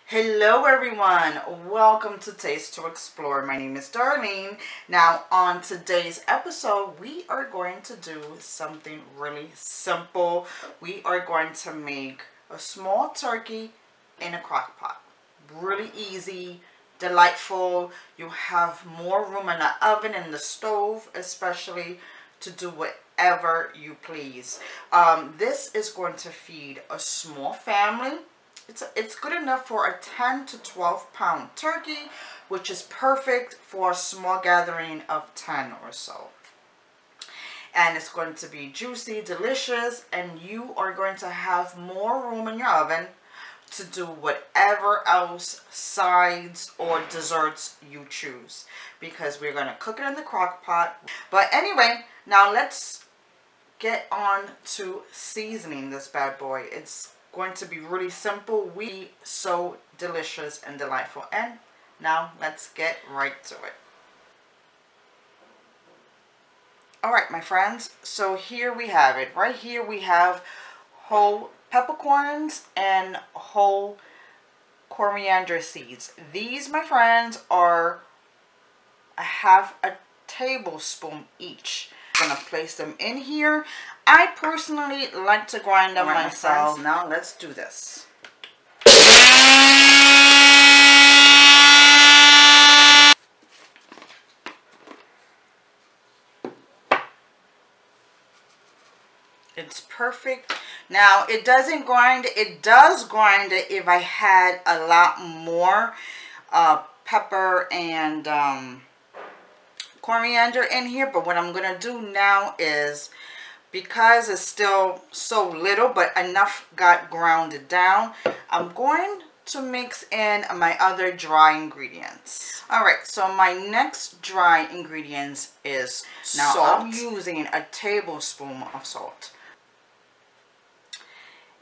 Hello everyone, welcome to Taste to Explore. My name is Darlene. Now on today's episode we are going to do something really simple. We are going to make a small turkey in a crock pot. Really easy, delightful. You have more room in the oven and the stove especially to do whatever you please. This is going to feed a small family. It's good enough for a 10 to 12 pound turkey, which is perfect for a small gathering of 10 or so. And it's going to be juicy, delicious, and you are going to have more room in your oven to do whatever else sides or desserts you choose, because we're going to cook it in the crock pot. But anyway, now let's get on to seasoning this bad boy. It's going to be really simple, so delicious and delightful. And now let's get right to it. All right, my friends, so here we have it. Right here we have whole peppercorns and whole coriander seeds. These, my friends, are a half a tablespoon each. I'm gonna place them in here. I personally like to grind them myself. Now let's do this. It's perfect. Now it doesn't grind. It does grind it if I had a lot more pepper and coriander in here. But what I'm gonna do now is, because it's still so little but enough got grounded down, I'm going to mix in my other dry ingredients. All right, so my next dry ingredients is salt. I'm using a tablespoon of salt,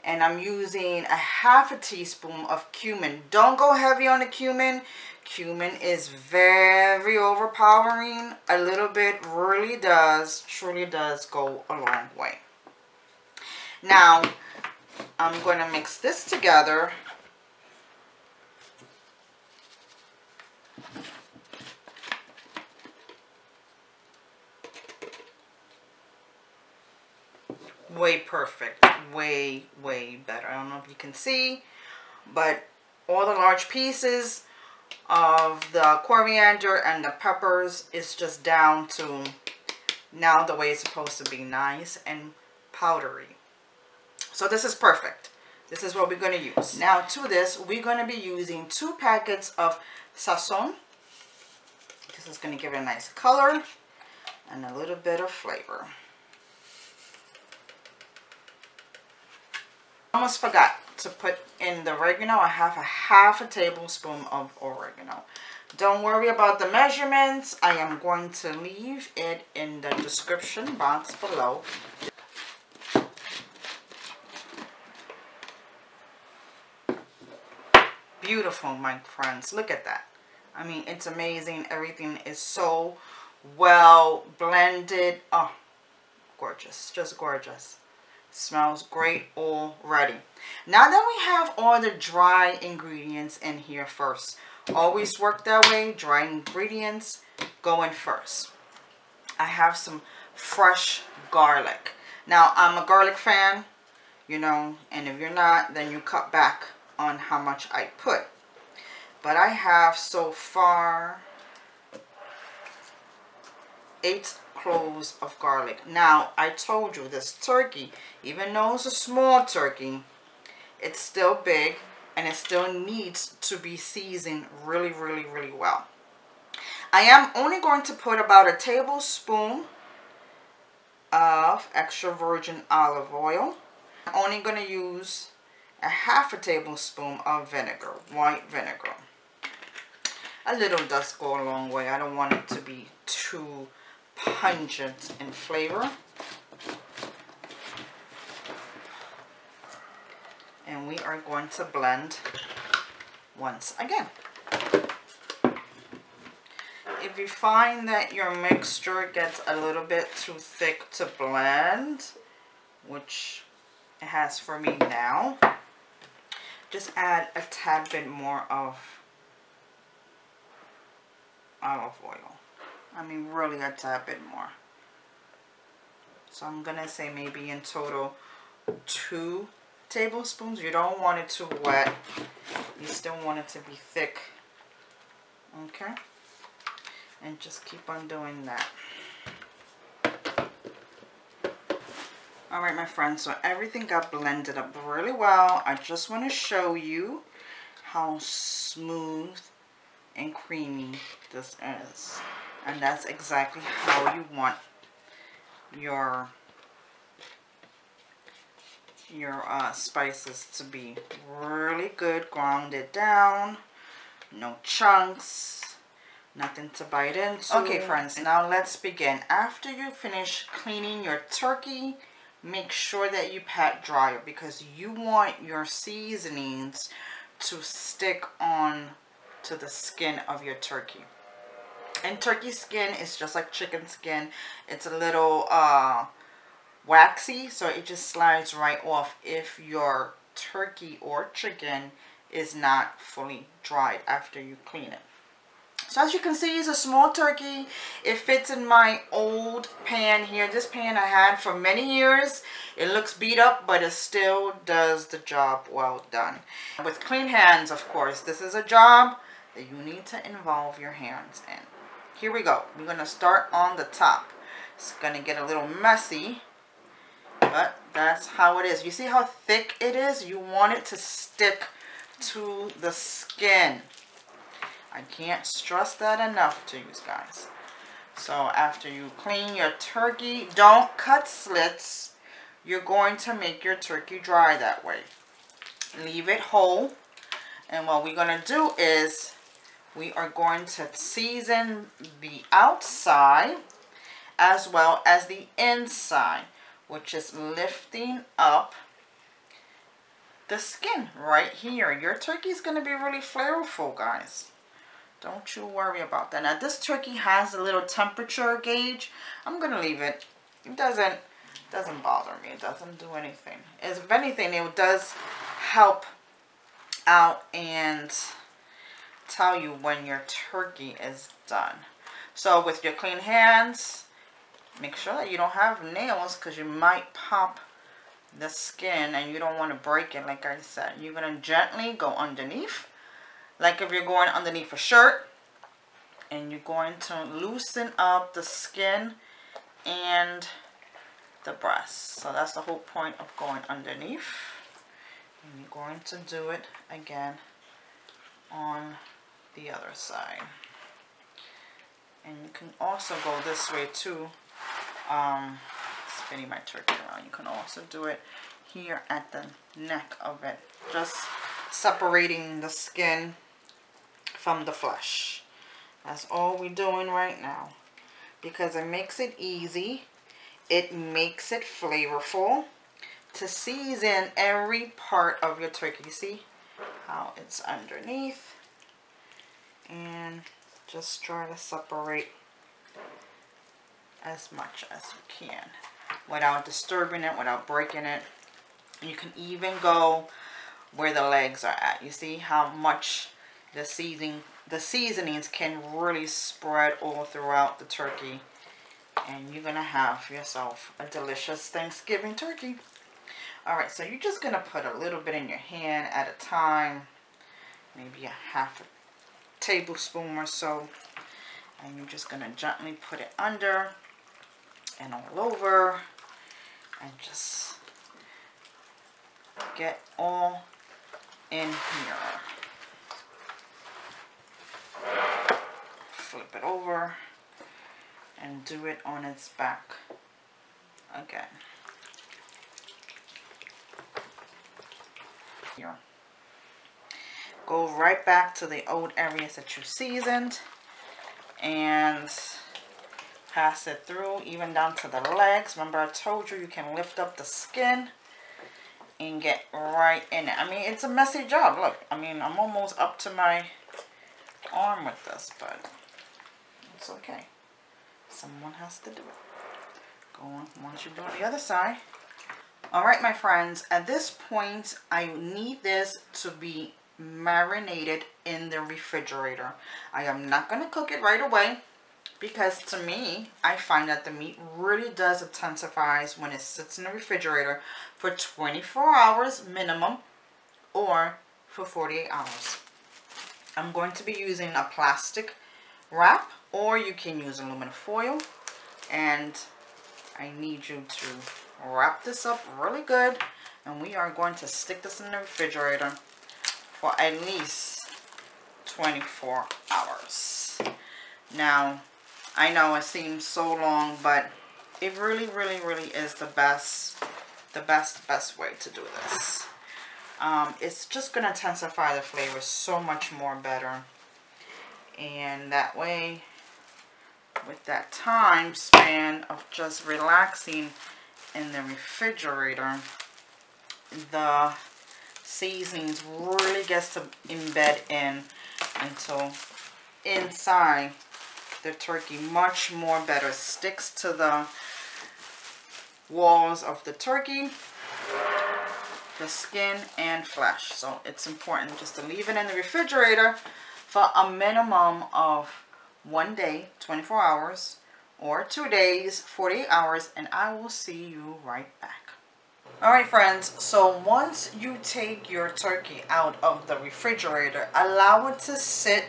and I'm using a half a teaspoon of cumin. Don't go heavy on the cumin. Cumin is very overpowering. A little bit really does, truly does go a long way. Now, I'm going to mix this together. Way perfect. Way better. I don't know if you can see, but all the large pieces of the coriander and the peppers is just down to now the way it's supposed to be, nice and powdery. So this is perfect. This is what we're going to use. Now to this, we're going to be using 2 packets of sazon. This is going to give it a nice color and a little bit of flavor. Almost forgot to put in the oregano. I have a half a tablespoon of oregano. Don't worry about the measurements. I am going to leave it in the description box below. Beautiful, my friends. Look at that. I mean, it's amazing. Everything is so well blended. Oh, gorgeous. Just gorgeous. Smells great already. Now that we have all the dry ingredients in here first, always work that way. Dry ingredients going first. I have some fresh garlic. Now I'm a garlic fan, you know, and if you're not, then you cut back on how much I put. But I have so far 8 cloves of garlic. Now I told you this turkey, even though it's a small turkey, it's still big and it still needs to be seasoned really well. I am only going to put about a tablespoon of extra virgin olive oil. I'm only going to use a half a tablespoon of vinegar, white vinegar. A little does go a long way. I don't want it to be too pungent in flavor. And we are going to blend once again. If you find that your mixture gets a little bit too thick to blend, which it has for me now, just add a tad bit more of olive oil. I mean, really a tad bit more. So I'm gonna say maybe in total 2 tablespoons. You don't want it too wet. You still want it to be thick. Okay? And just keep on doing that. Alright, my friends, so everything got blended up really well. I just want to show you how smooth and creamy this is. And that's exactly how you want your spices to be. Really good, grounded down, no chunks, nothing to bite into. Okay, friends, now let's begin. After you finish cleaning your turkey, make sure that you pat dry, because you want your seasonings to stick on to the skin of your turkey. And turkey skin is just like chicken skin. It's a little waxy, so it just slides right off if your turkey or chicken is not fully dried after you clean it. So as you can see, it's a small turkey. It fits in my old pan here. This pan I had for many years. It looks beat up, but it still does the job well done. With clean hands, of course. This is a job that you need to involve your hands in. Here we go. We're going to start on the top. It's going to get a little messy, but that's how it is. You see how thick it is? You want it to stick to the skin. I can't stress that enough to you guys. So after you clean your turkey, don't cut slits. You're going to make your turkey dry that way. Leave it whole. And what we're going to do is we are going to season the outside as well as the inside, which is lifting up the skin right here. Your turkey is going to be really flavorful, guys. Don't you worry about that. Now, this turkey has a little temperature gauge. I'm going to leave it. It doesn't bother me. It doesn't do anything. If anything, it does help out and tell you when your turkey is done. So with your clean hands, make sure that you don't have nails, because you might pop the skin and you don't want to break it. Like I said, you're going to gently go underneath, like if you're going underneath a shirt, and you're going to loosen up the skin and the breast. So that's the whole point of going underneath. And you're going to do it again on the other side. And you can also go this way too, spinning my turkey around. You can also do it here at the neck of it, just separating the skin from the flesh. That's all we're doing right now, because it makes it easy. It makes it flavorful to season every part of your turkey. You see how it's underneath, and just try to separate as much as you can without disturbing it, without breaking it. You can even go where the legs are at. You see how much the seasonings can really spread all throughout the turkey, and you're gonna have yourself a delicious Thanksgiving turkey. All right, so you're just gonna put a little bit in your hand at a time, maybe a half a tablespoon or so, and you're just gonna gently put it under and all over, and just get all in here. Flip it over and do it on its back again. Here. Go right back to the old areas that you seasoned and pass it through, even down to the legs. Remember, I told you you can lift up the skin and get right in it. I mean, it's a messy job. Look, I mean, I'm almost up to my arm with this, but it's okay. Someone has to do it. Go on. Once you do the other side. All right, my friends, at this point, I need this to be marinated in the refrigerator. I am not going to cook it right away because to me, I find that the meat really does intensify when it sits in the refrigerator for 24 hours minimum or for 48 hours. I'm going to be using a plastic wrap, or you can use aluminum foil, and I need you to wrap this up really good, and we are going to stick this in the refrigerator for at least 24 hours. Now, I know it seems so long, but it really is the best way to do this. It's just going to intensify the flavor so much more better, and that way, with that time span of just relaxing in the refrigerator, the seasonings really gets to embed in until inside the turkey much more better, sticks to the walls of the turkey, the skin and flesh. So it's important just to leave it in the refrigerator for a minimum of 1 day, 24 hours, or 2 days, 48 hours, and I will see you right back. All right, friends, so once you take your turkey out of the refrigerator, allow it to sit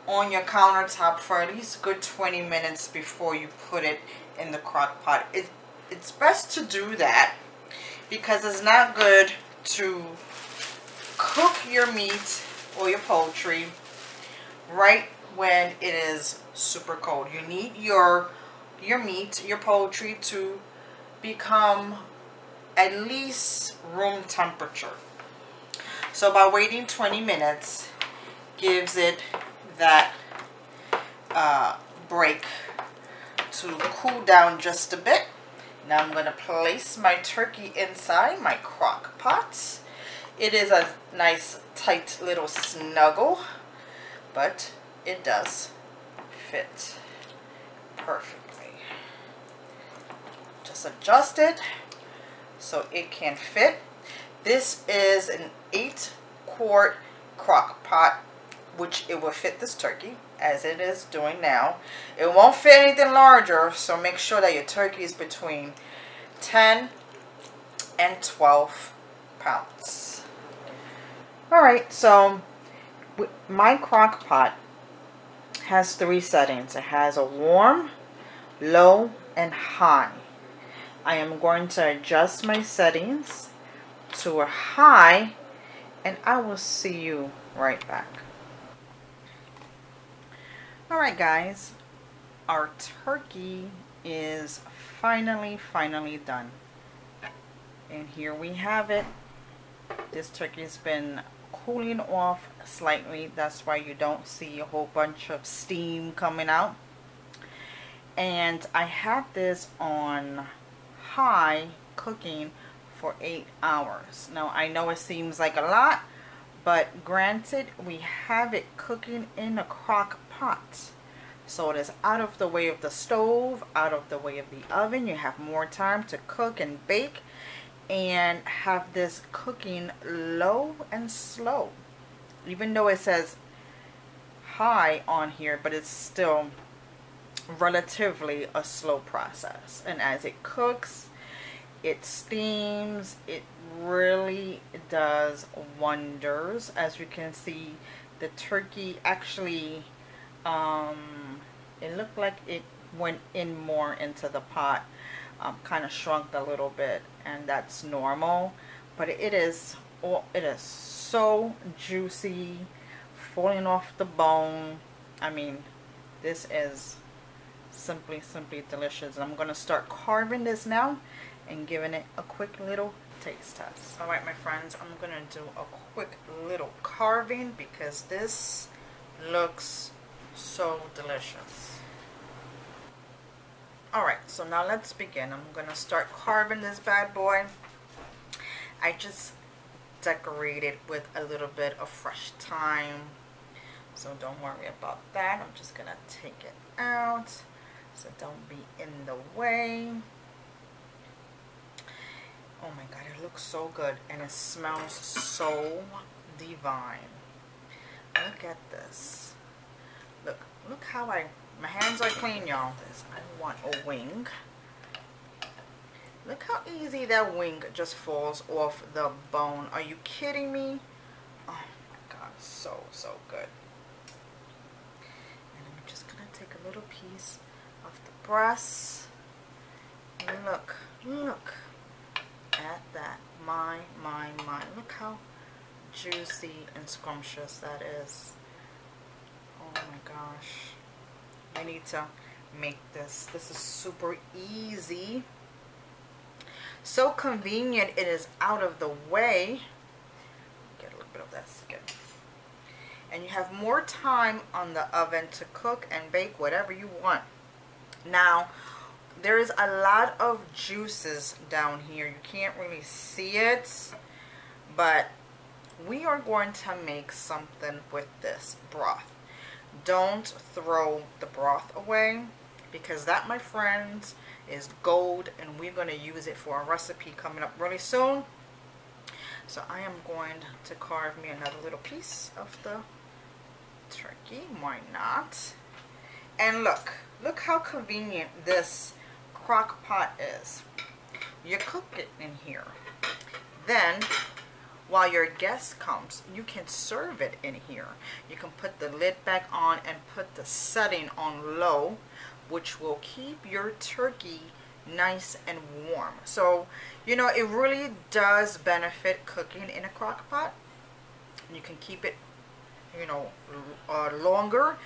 on your countertop for at least a good 20 minutes before you put it in the crock pot. It's best to do that because it's not good to cook your meat or your poultry right when it is super cold. You need your meat, your poultry to become at least room temperature. So by waiting 20 minutes gives it that break to cool down just a bit. Now I'm going to place my turkey inside my crock pot. It is a nice tight little snuggle, but it does fit perfectly. Just adjust it so it can fit. This is an 8-quart crock pot, which it will fit this turkey as it is doing now. It won't fit anything larger, so make sure that your turkey is between 10 and 12 pounds. Alright, so my crock pot has 3 settings. It has a warm, low, and high. I am going to adjust my settings to a high, and I will see you right back. Alright guys, our turkey is finally done. And here we have it. This turkey has been cooling off slightly. That's why you don't see a whole bunch of steam coming out. And I had this on high cooking for 8 hours. Now I know it seems like a lot, but granted, we have it cooking in a crock pot, so it is out of the way of the stove, out of the way of the oven. You have more time to cook and bake and have this cooking low and slow, even though it says high on here, but it's still relatively a slow process. And as it cooks, it steams, it really does wonders. As you can see, the turkey actually it looked like it went in more into the pot, kind of shrunk a little bit, and that's normal, but it is so juicy, falling off the bone. I mean, this is simply delicious. I'm gonna start carving this now and giving it a quick little taste test. All right, my friends, I'm gonna do a quick little carving because this looks so delicious. All right, so now let's begin. I'm gonna start carving this bad boy. I just decorated with a little bit of fresh thyme, so don't worry about that. I'm just gonna take it out, so don't be in the way. Oh my God, it looks so good and it smells so divine. Look at this. Look how my hands are clean, y'all. I want a wing. Look how easy that wing just falls off the bone. Are you kidding me? Oh my God, so good. And I'm just gonna take a little piece of the breast. And look at that. My. Look how juicy and scrumptious that is. Oh my gosh. I need to make this. This is super easy. So convenient, it is out of the way. Get a little bit of that skin. And you have more time on the oven to cook and bake whatever you want. Now, there is a lot of juices down here. You can't really see it, but we are going to make something with this broth. Don't throw the broth away, because that, my friends, is gold, and we're going to use it for a recipe coming up really soon. So I am going to carve me another little piece of the turkey. Why not? And look how convenient this crock pot is. You cook it in here. Then while your guest comes, you can serve it in here. You can put the lid back on and put the setting on low, which will keep your turkey nice and warm. So, you know, it really does benefit cooking in a crock pot. You can keep it, you know, longer,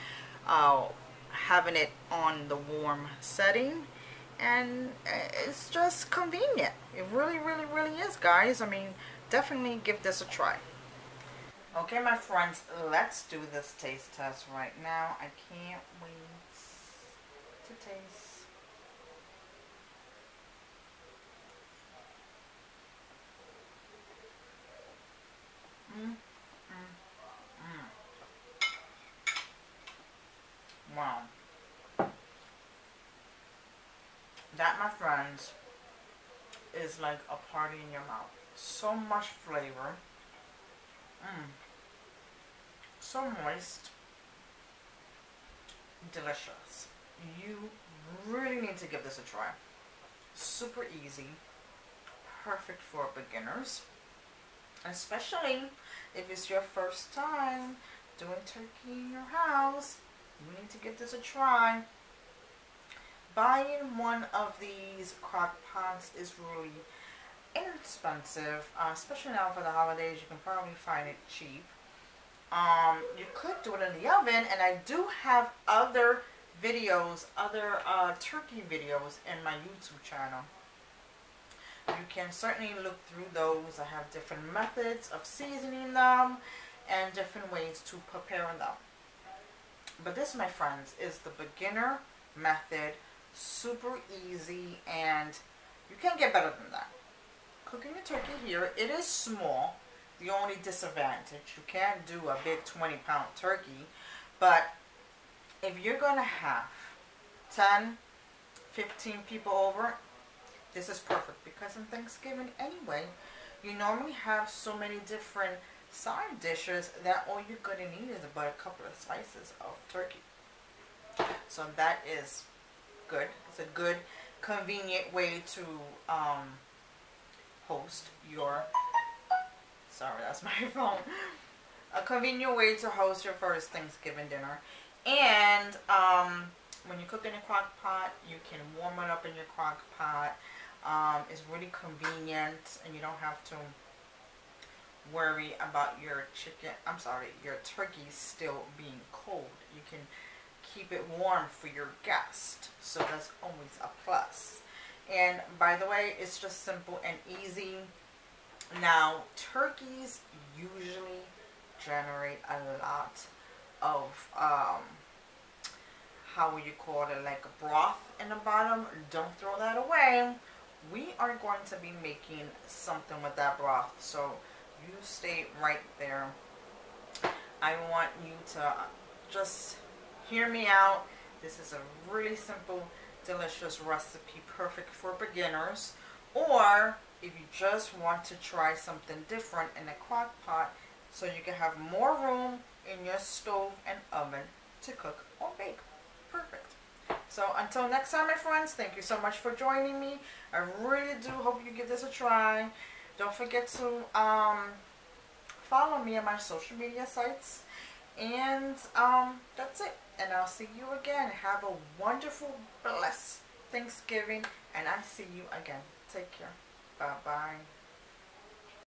having it on the warm setting, and it's just convenient. It really is, guys. I mean, definitely give this a try. Okay, my friends, let's do this taste test right now. I can't wait to taste. Wow. That, my friends, is like a party in your mouth. So much flavor. So moist. Delicious. You really need to give this a try. Super easy. Perfect for beginners. Especially if it's your first time doing turkey in your house. You need to give this a try. Buying one of these crock pots is really inexpensive, especially now for the holidays. You can probably find it cheap. You could do it in the oven, and I do have other videos, other turkey videos in my YouTube channel. You can certainly look through those. I have different methods of seasoning them and different ways to prepare them. But this, my friends, is the beginner method. Super easy, and you can't get better than that. Cooking a turkey here, it is small. The only disadvantage, you can't do a big 20-pound turkey, but if you're going to have 10, 15 people over, this is perfect, because on Thanksgiving anyway, you normally have so many different side dishes that all you're going to need is about a couple of slices of turkey. So that is good. It's a good, convenient way to host your, sorry, that's my phone. A convenient way to host your first Thanksgiving dinner. And when you cook in a crock pot, you can warm it up in your crock pot. It's really convenient, and you don't have to worry about your your turkey still being cold. You can keep it warm for your guest, so that's always a plus. And by the way, it's just simple and easy. Now, turkeys usually generate a lot of how would you call it, like a broth in the bottom. Don't throw that away. We are going to be making something with that broth, so you stay right there. I want you to just hear me out. This is a really simple, delicious recipe, perfect for beginners, or if you just want to try something different in a crock pot so you can have more room in your stove and oven to cook or bake. Perfect. So until next time, my friends, thank you so much for joining me. I really do hope you give this a try. Don't forget to follow me on my social media sites. And that's it. And I'll see you again. Have a wonderful, blessed Thanksgiving. And I'll see you again. Take care. Bye-bye.